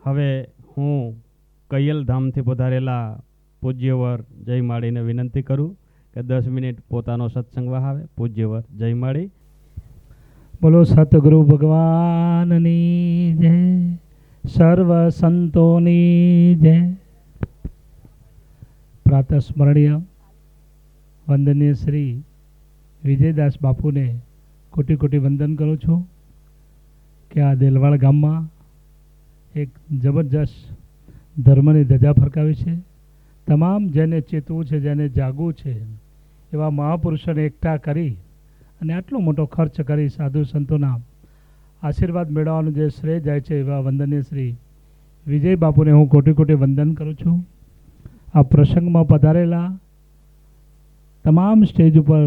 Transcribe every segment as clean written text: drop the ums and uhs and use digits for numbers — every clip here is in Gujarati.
હવે હું કૈયલ ધામથી પધારેલા પૂજ્યવર જય માળીને વિનંતી કરું કે 10 મિનિટ પોતાનો સત્સંગ વહાવે. પૂજ્યવર જય માળી. બોલો સતગુરુ ભગવાનની જય, સર્વ સંતોની જય. પ્રાતઃ સ્મરણીય વંદનીય શ્રી વિજયદાસ બાપુને કોટી કોટી વંદન કરું છું કે આ દેલવાડ ગામમાં એક જબરજસ્ત ધર્મની ધજા ફરકાવી છે. તમામ જેને ચેતવું છે, જેને જાગવું છે, એવા મહાપુરુષોને એકઠા કરી અને આટલો મોટો ખર્ચ કરી સાધુ સંતોના આશીર્વાદ મેળવવાનું જે શ્રેય જાય છે, એવા વંદનીય શ્રી વિજય બાપુને હું કોટી કોટી વંદન કરું છું. આ પ્રસંગમાં પધારેલા તમામ સ્ટેજ ઉપર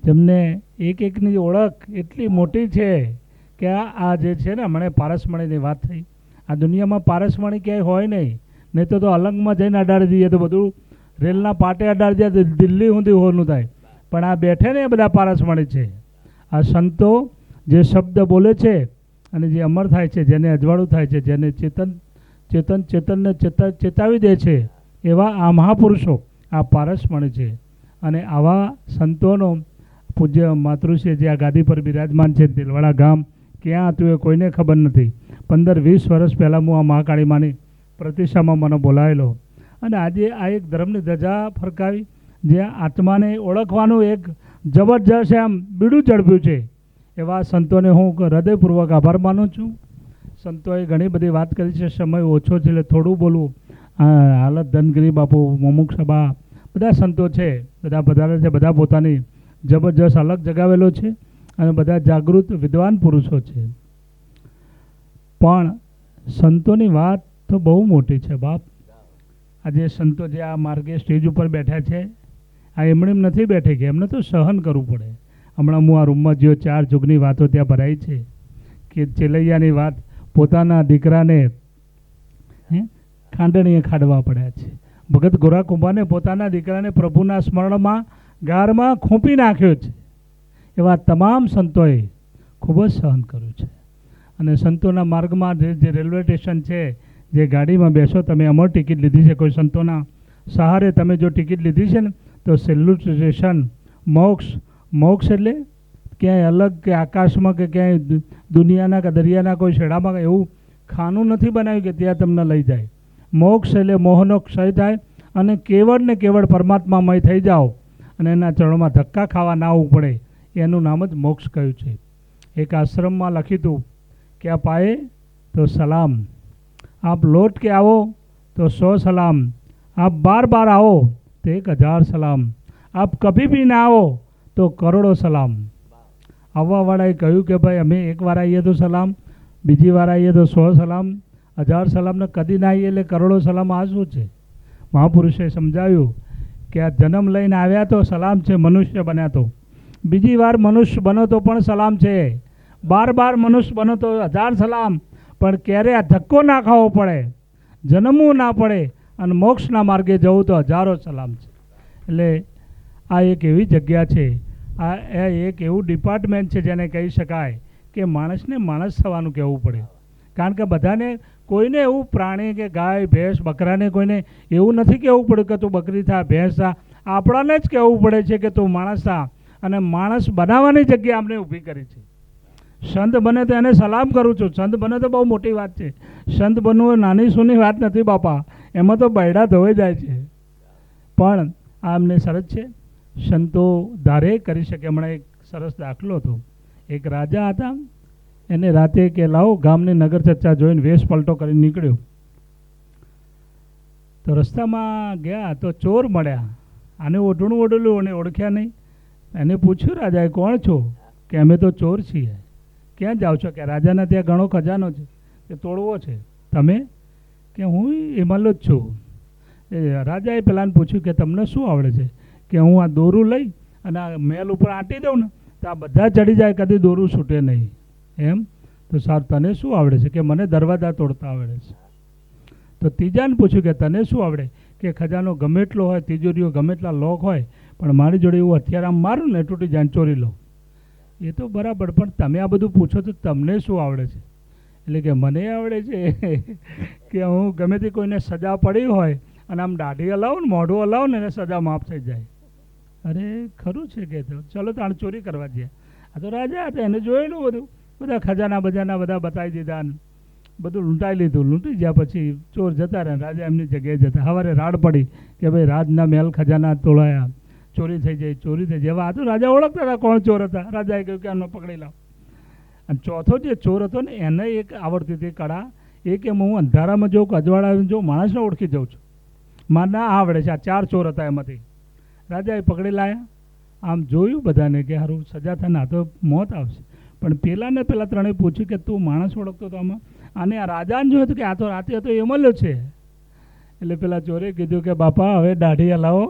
જેમને એક એકની ઓળખ એટલી મોટી છે કે આ જે છે ને, હમણાં પારસમણીની વાત થઈ. આ દુનિયામાં પારસમણી ક્યાંય હોય નહીં તો અલંગમાં જઈને અડાડી દઈએ તો બધું રેલના પાટે અડાડી દઈએ તો દિલ્હી સુધી હોનું થાય. પણ આ બેઠે ને એ બધા પારસમણી છે. આ સંતો જે શબ્દ બોલે છે અને જે અમર થાય છે, જેને અજવાળું થાય છે, જેને ચેતનને ચેતાવી દે છે, એવા આ મહાપુરુષો આ પારસમણી છે. અને આવા સંતોનો પૂજ્ય માતૃશ્રી જે આ ગાદી પર બિરાજમાન છે, દેલવાડા ગામ ક્યાં હતું એ કોઈને ખબર નથી. 15-20 વર્ષ પહેલાં હું આ મહાકાળી માની પ્રતિષ્ઠામાં મને બોલાવેલો અને આજે આ એક ધર્મની ધજા ફરકાવી, જે આત્માને ઓળખવાનું એક જબરજસ્ત આમ બીડું ઝડપ્યું છે. એવા સંતોને હું હૃદયપૂર્વક આભાર માનું છું. સંતોએ ઘણી બધી વાત કરી છે, સમય ઓછો છે એટલે થોડું બોલવું. હાલત ધનગીરી બાપુ, મમુક સભા, બધા સંતો છે, બધા પધારે છે, બધા પોતાની જબરજસ્ત અલગ જગાવેલો છે અને બધા જાગૃત વિદ્વાન પુરુષો છે. પણ સંતોની વાત તો બહુ મોટી છે બાપ. આજે સંતો જે આ માર્ગે સ્ટેજ ઉપર બેઠા છે, આ એમણે નથી બેઠે કે એમને તો સહન કરવું પડે. હમણાં હું આ રૂમમાં જો 4 જુગની વાતો ત્યાં ભરાઈ છે કે ચેલૈયાની વાત પોતાના દીકરાને ખાંડણીએ ખાડવા પડ્યા છે. ભગત ગોરા કુંભારને પોતાના દીકરાને પ્રભુના સ્મરણમાં ગારમાં ખૂંપી નાખ્યો છે. એવા તમામ સંતોએ ખૂબ જ સહન કર્યું છે. અને સંતોના માર્ગમાં જે રેલવે સ્ટેશન છે, જે ગાડીમાં બેસો, તમે અમર ટિકિટ લીધી છે, કોઈ સંતોના સહારે તમે જો ટિકિટ લીધી છે ને, તો છેલ્લું સ્ટેશન મોક્ષ એટલે ક્યાંય અલગ કે આકાશમાં કે ક્યાંય દુનિયાના કે દરિયાના કોઈ છેડામાં એવું ખાનું નથી બનાવ્યું કે ત્યાં તમને લઈ જાય. મોક્ષ એટલે મોહનો ક્ષય થાય અને કેવળ ને કેવળ પરમાત્મામય થઈ જાઓ અને એના ચરણોમાં ધક્કા ખાવા ના આવવું પડે, એનું નામ જ મોક્ષ કહ્યું છે. એક આશ્રમમાં લખ્યું હતું કે આપ આએ તો સલામ, આપ લौट के आओ तो 100 સલામ, आप बार बार आओ तो 1000 સલામ, आप कभी भी ना आओ તો કરોડો સલામ. આવવાવાળાએ કહ્યું કે ભાઈ અમે એકવાર આવીએ તો સલામ, બીજી વાર આવીએ તો 100 સલામ, 1000 સલામ ને કદી ના આવીએ એટલે કરોડો સલામ. આ શું છે? મહાપુરુષે સમજાવ્યું કે આ જન્મ લઈને આવ્યા તો સલામ છે, મનુષ્ય બન્યા તો, બીજી વાર મનુષ્ય બનો તો પણ સલામ છે, બાર મનુષ્ય બનો તો 1000 સલામ. પણ ક્યારે આ ધક્કો ના ખાવો પડે, જન્મવું ના પડે અને મોક્ષના માર્ગે જવું તો 1000 સલામ છે. એટલે આ એક એવી જગ્યા છે, આ એક એવું ડિપાર્ટમેન્ટ છે જેને કહી શકાય કે માણસને માણસ થવાનું કહેવું પડે. કારણ કે બધાને, કોઈને એવું પ્રાણી કે ગાય ભેંસ બકરાને કોઈને એવું નથી કહેવું પડે કે તું બકરી થા, ભેંસ થા. આપણાને જ કહેવું પડે છે કે તું માણસ થા. અને માણસ બનાવવાની જગ્યા અમને ઊભી કરી છે. સંત બને તો એને સલામ કરું છું. સંત બને તો બહુ મોટી વાત છે. સંત બનવું નાની સૂની વાત નથી બાપા, એમાં તો બૈડા ધોવાઈ જાય છે. પણ આ અમને સરસ છે. સંતો ધારે કરી શકે. હમણાં એક સરસ દાખલો હતો. એક રાજા હતા, એને રાતે કે લાવો ગામની નગર ચર્ચા જોઈને વેશ પલટો કરીને નીકળ્યો. તો રસ્તામાં ગયા તો ચોર મળ્યા. આને ઓઢણું ઓઢેલું અને ઓળખ્યા નહીં. એને પૂછ્યું રાજાએ, કોણ છો? કે અમે તો ચોર છીએ. ક્યાં જાઓ છો? કે રાજાના ત્યાં ઘણો ખજાનો છે, કે તોડવો છે. તમે? કે હું હિમાલય જ છું. રાજાએ પેલાને પૂછ્યું કે તમને શું આવડે છે? કે હું આ દોરું લઈ અને આ મેલ ઉપર આંટી દઉં ને તો આ બધા ચડી જાય, કદી દોરું છૂટે નહીં. એમ? તો સારું, તને શું આવડે છે? કે મને દરવાજા તોડતા આવડે છે. તો ત્રીજાને પૂછ્યું કે તને શું આવડે? કે ખજાનો ગમે એટલો હોય, તિજોરીઓ ગમે એટલા લોક હોય, પણ મારી જોડે એવું હથિયાર આમ મારું ને તૂટી જાય, ચોરી લો. એ તો બરાબર, પણ તમે આ બધું પૂછો તો તમને શું આવડે છે? એટલે કે મને આવડે છે કે હું ગમે તે કોઈને સજા પડી હોય અને આમ દાઢી હલાવું ને મોઢું હલાવું ને એને સજા માફ થઈ જાય. અરે ખરું છે કે તો ચલો તાણ ચોરી કરવા જઈએ. આ તો રાજા હતા, એને જોયેલું બધું, બધા ખજાના બજાના બધા બતાવી દીધા ને બધું લૂંટાઈ લીધું. લૂંટી ગયા પછી ચોર જતા રહ્યા, રાજા એમની જગ્યાએ જતા. સવારે રાડ પડી કે ભાઈ રાજના મહેલ ખજાના તોડાયા, ચોરી થઈ જાય, ચોરી થઈ જાય. આ તો રાજા ઓળખતા હતા કોણ ચોર હતા. રાજાએ કહ્યું કે આમને પકડી લાવ. અને ચોથો જે ચોર હતો ને એને એક આવડતી હતી કળા, એ કે હું અંધારામાં જોઉં કે અજવાળામાં જોઉં માણસને ઓળખી જાઉં છું. મારે ના આવડે છે. આ 4 ચોર હતા એમાંથી. રાજાએ પકડી લાયા. આમ જોયું બધાને કે સારું સજા થાય ને આ તો મોત આવશે. પણ પેલાને પેલા ત્રણેય પૂછ્યું કે તું માણસ ઓળખતો હતો આમાં? અને આ રાજાને જોયું હતું કે આ તો રાતે હતો એ મળ્યો છે. એટલે પેલા ચોરે કીધું કે બાપા હવે દાઢી હલાવો,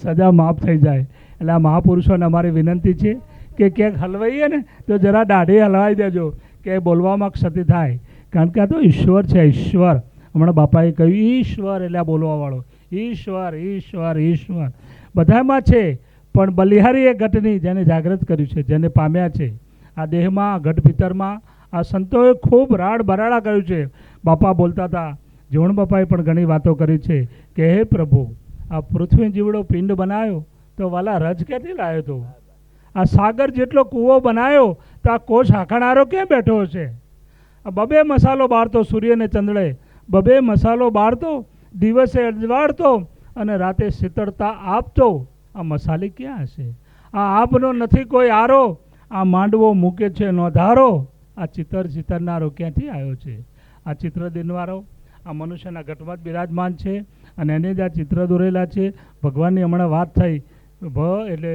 સજા માફ થઈ જાય. એટલે આ મહાપુરુષોને અમારી વિનંતી છે કે ક્યાંક હલવાઈએ ને તો જરા દાઢી હલવાઈ દેજો કે બોલવામાં ક્ષતિ થાય. કારણ કે આ તો ઈશ્વર છે, ઈશ્વર. હમણાં બાપાએ કહ્યું ઈશ્વર એટલે આ બોલવાવાળો. ઈશ્વર ઈશ્વર ઈશ્વર બધામાં છે, પણ બલિહારી એ ઘટની જેને જાગૃત કર્યું છે, જેને પામ્યા છે આ દેહમાં, ઘટ ભીતરમાં. આ સંતોએ ખૂબ રાડ બરાડા કર્યું છે. બાપા બોલતા હતા, જીવણ બાપાએ પણ ઘણી વાતો કરી છે કે હે પ્રભુ, આ પૃથ્વી જીવડો પિંડ બનાવ્યો તો વાલા રજ ક્યાંથી લાવ્યો તો? આ સાગર જેટલો કૂવો બનાવ્યો તો આ કોષ હાંકણારો ક્યાં બેઠો હશે? આ બબે મસાલો બાળતો સૂર્યને ચંદ્રડે, બબે મસાલો બાળતો, દિવસે અજવાળતો અને રાતે શીતળતા આપતો. આ મસાલી ક્યાં હશે? આ આપનો નથી કોઈ આરો, આ માંડવો મૂકે છે નોંધારો. આ ચિત્ર ચિતરનારો ક્યાંથી આવ્યો છે? આ ચિત્ર દિનવારો આ મનુષ્યના ઘટમાં જ બિરાજમાન છે અને એને જ આ ચિત્ર દોરેલા છે. ભગવાનની હમણાં વાત થઈ, ભ એટલે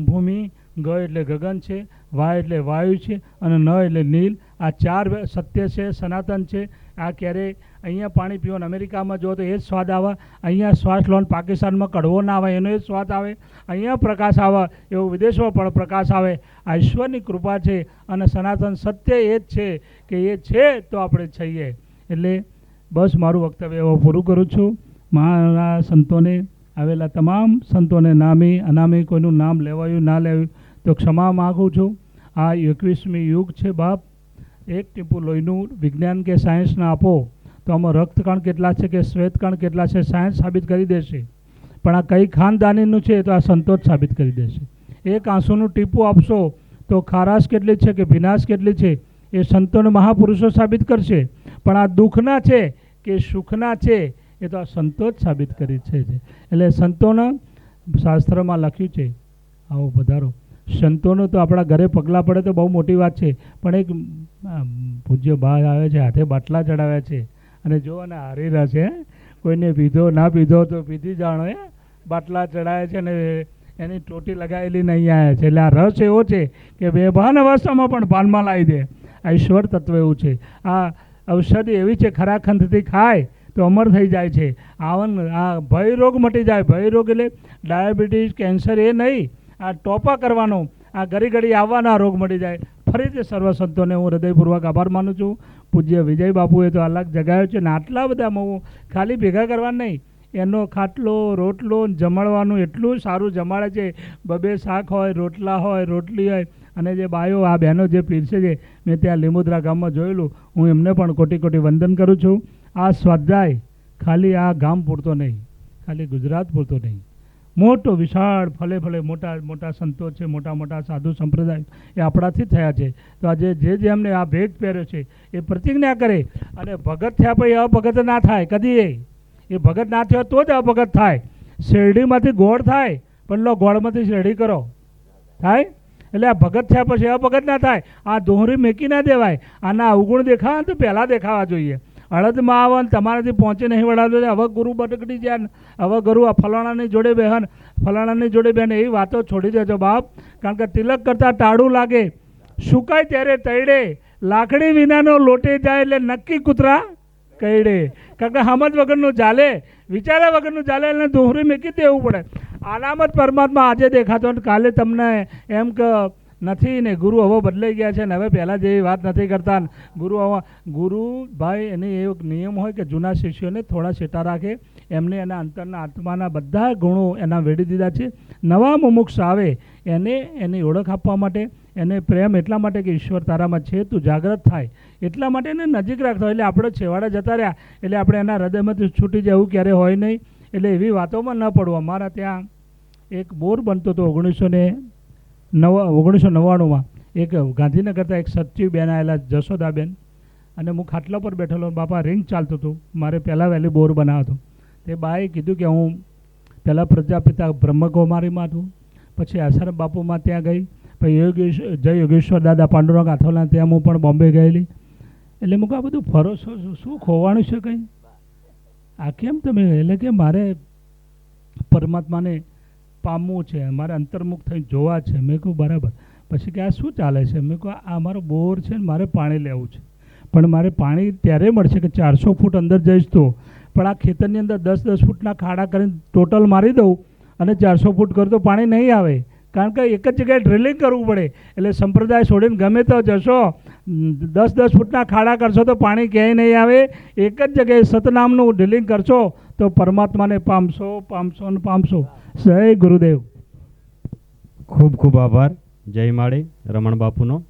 ભૂમિ, ગ એટલે ગગન છે, વા એટલે વાયુ છે અને ન એટલે નીલ. આ 4 સત્ય છે, સનાતન છે. આ ક્યારે અહીંયા પાણી પીવાનું અમેરિકામાં જો તો એ જ સ્વાદ આવે, અહીંયા શ્વાસ લો પાકિસ્તાનમાં કડવો ના આવે એનો એ જ સ્વાદ આવે, અહીંયા પ્રકાશ આવે એવો વિદેશમાં પણ પ્રકાશ આવે. આ ઈશ્વરની કૃપા છે અને સનાતન સત્ય એ જ છે કે એ છે તો આપણે છીએ. એટલે બસ મારું વક્તવ્ય એવો પૂરું કરું છું. મારા સંતોને, આવેલા તમામ સંતોને નામી અનામી કોઈનું નામ લેવાયું ના લેવાયું તો ક્ષમા માગું છું. આ 21મી યુગ છે બાપ. એક ટીપું લોહીનું વિજ્ઞાન કે સાયન્સના આપો તો આમાં રક્તકણ કેટલા છે કે શ્વેતકણ કેટલા છે સાયન્સ સાબિત કરી દેશે. પણ આ કઈ ખાનદાનીનું છે તો આ સંતો જ સાબિત કરી દેશે. એક આંસુનું ટીપું આપશો તો ખારાશ કેટલી છે કે ભીનાશ કેટલી છે એ સંતોને મહાપુરુષો સાબિત કરશે. પણ આ દુઃખના છે કે સુખના છે એ તો આ સંતો જ સાબિત કરી છે. એટલે સંતોના શાસ્ત્રમાં લખ્યું છે. આવો પધારો. સંતોનું તો આપણા ઘરે પગલાં પડે તો બહુ મોટી વાત છે, પણ એક પૂજ્ય બા આવે છે, હાથે બાટલા ચડાવ્યા છે અને જો અને હારી રહ્યા છે. કોઈને પીધો ના પીધો તો પીધી જાણો. બાટલા ચડાવ્યા છે અને એની ટોટી લગાવેલી નહીં આવ્યા છે. એટલે આ રસ એવો છે કે બેભાન અવસ્થામાં પણ પાનમાં લાવી દે. આ ઈશ્વર તત્વ એવું છે. આ ઔષધિ એવી છે, ખરાખંડથી ખાય તો અમર થઈ જાય છે. આ ભય રોગ મટી જાય. ભય રોગ એટલે ડાયાબિટીસ, કેન્સર એ નહીં, આ ટોપા કરવાનો, આ ઘડી ઘડી આવવાના રોગ મટી જાય. ફરીથી સર્વ સંતોને હું હૃદયપૂર્વક આભાર માનું છું. પૂજ્ય વિજય બાપુએ તો અલગ જગાવ્યો છે ને આટલા બધા હું ખાલી ભેગા કરવા નહીં, એનો ખાટલો રોટલો જમાડવાનું એટલું સારું જમાડે છે. 2 શાક હોય, રોટલા હોય, રોટલી હોય અને જે બાયો આ બહેનો જે પીરસે છે, મેં ત્યાં લીમોદરા ગામમાં જોયેલું. હું એમને પણ કોટી કોટી વંદન કરું છું. આ સ્વાધ્યાય ખાલી આ ગામ પૂરતો નહીં, ખાલી ગુજરાત પૂરતો નહીં, મોટો વિશાળ ફલે ફલે મોટા મોટા સંતો છે, મોટા મોટા સાધુ સંપ્રદાય એ આપણાથી થયા છે. તો આજે જે અમને આ ભેટ પહેર્યો છે એ પ્રતિજ્ઞા કરે અને ભગત થયા પછી અભગત ના થાય કદી. એ ભગત ના થયો તો જ અભગત થાય. શેરડીમાંથી ગોળ થાય પણ લો ગોળમાંથી શેરડી કરો થાય. એટલે આ ભગત થયા પછી અભગત ના થાય. આ દોહરી મેકી ના દેવાય. આના અવગુણ દેખાવા તો પહેલાં દેખાવા જોઈએ. અડદમાં આવે ને તમારાથી પહોંચે નહીં વળાતો હવે ગુરુ બટકડી જાય, હવે ગુરુ આ ફલાણાની જોડે બહેન, ફલાણાની જોડે બહેન એવી વાતો છોડી દેજો બાપ. કારણ કે તિલક કરતાં ટાળું લાગે, સુકાય ત્યારે તૈડે, લાકડી વિનાનો લોટે જાય એટલે નક્કી કૂતરા કઈડે. કારણ કે હમજ વગરનું ચાલે, વિચાર્યા વગરનું ચાલે એટલે દોહરી મેકી દેવું પડે. અનામત પરમાત્મા આજે દેખાતો કાલે તમને એમ કે નથી ને ગુરુ હવે બદલાઈ ગયા છે ને હવે પહેલાં જેવી વાત નથી કરતા. ગુરુ ભાઈ એને એક નિયમ હોય કે જૂના શિષ્યોને થોડા સેટા રાખે, એમને એના અંતરના આત્માના બધા ગુણો એના વેડી દીધા છે. નવા મુમુક્ષ આવે એને એની ઓળખ આપવા માટે, એને પ્રેમ એટલા માટે કે ઈશ્વર તારામાં છે, તું જાગૃત થાય એટલા માટે એને નજીક રાખતો. એટલે આપણે છેવાડે જતા રહ્યા એટલે આપણે એના હૃદયમાંથી છૂટી જવું ક્યારે હોય નહીં. એટલે એવી વાતોમાં ન પડવું. અમારા ત્યાં એક બોર બનતો હતો 1999માં. એક ગાંધીનગરથી એક સચિવબેન આવેલા, જશોદાબેન, અને હું ખાટલા પર બેઠેલો. બાપા રિંગ ચાલતું હતું, મારે પહેલાં વહેલી બોર બનાવતો. તે બાએ કીધું કે હું પહેલાં પ્રજાપિતા બ્રહ્મકુમારીમાં હતું, પછી આસારામ બાપુમાં ત્યાં ગઈ, પછી જય યોગેશ્વર દાદા પાંડુરંગ આથોલા ત્યાં હું પણ બોમ્બે ગયેલી. એટલે મૂક આ બધું ફરો છો, શું ખોવાનું છે કંઈ? આ કેમ તમે? એટલે કે મારે પરમાત્માને પામવું છે, મારે અંતર્મુખ થઈને જોવા છે. મેં કહું બરાબર. પછી કે આ શું ચાલે છે? મેં કહું આ મારો બોર છે ને મારે પાણી લેવું છે, પણ મારે પાણી ત્યારે મળશે કે 400 ફૂટ અંદર જઈશ તો. પણ આ ખેતરની અંદર 10-10 ફૂટના ખાડા કરીને ટોટલ મારી દઉં અને 400 ફૂટ કરું તો પાણી નહીં આવે, કારણ કે એક જ જગ્યાએ ડ્રિલિંગ કરવું પડે. એટલે સંપ્રદાય છોડીને ગમે તો જશો, 10-10 ફૂટના ખાડા કરશો તો પાણી ક્યાંય નહીં આવે. એક જ જગ્યાએ સતનામનું ડ્રિલિંગ કરશો તો પરમાત્માને પામશો, પામશો ને પામશો. જય ગુરુદેવ. ખૂબ ખૂબ આભાર. જય માળી રમણ બાપુનો.